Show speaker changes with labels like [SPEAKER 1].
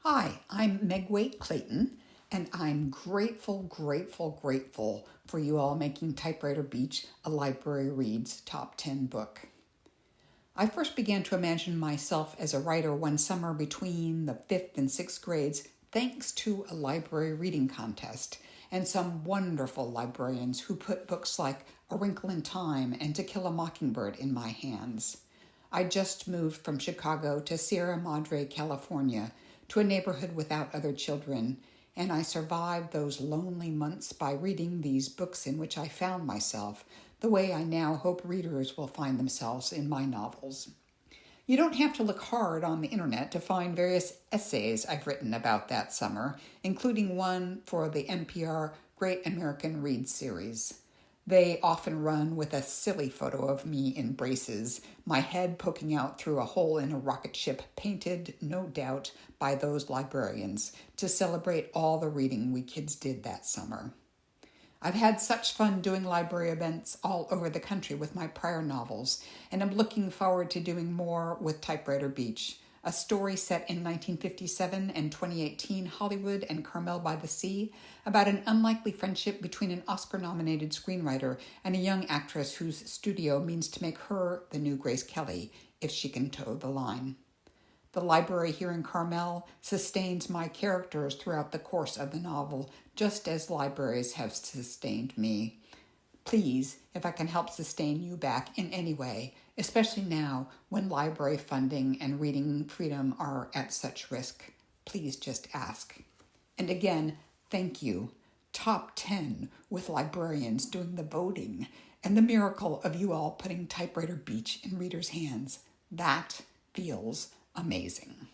[SPEAKER 1] Hi, I'm Meg Waite Clayton, and I'm grateful for you all making Typewriter Beach a Library Reads Top 10 book. I first began to imagine myself as a writer one summer between the 5th and 6th grades thanks to a library reading contest and some wonderful librarians who put books like A Wrinkle in Time and To Kill a Mockingbird in my hands. I just moved from Chicago to Sierra Madre, California, to a neighborhood without other children, and I survived those lonely months by reading these books in which I found myself, the way I now hope readers will find themselves in my novels. You don't have to look hard on the internet to find various essays I've written about that summer, including one for the NPR Great American Read series. They often run with a silly photo of me in braces, my head poking out through a hole in a rocket ship painted, no doubt, by those librarians to celebrate all the reading we kids did that summer. I've had such fun doing library events all over the country with my prior novels, and I'm looking forward to doing more with Typewriter Beach, a story set in 1957 and 2018 Hollywood and Carmel by the Sea about an unlikely friendship between an Oscar-nominated screenwriter and a young actress whose studio means to make her the new Grace Kelly if she can toe the line. The library here in Carmel sustains my characters throughout the course of the novel, just as libraries have sustained me. Please, if I can help sustain you back in any way, especially now when library funding and reading freedom are at such risk, please just ask. And again, thank you. Top 10 with librarians doing the voting and the miracle of you all putting Typewriter Beach in readers' hands. That feels amazing.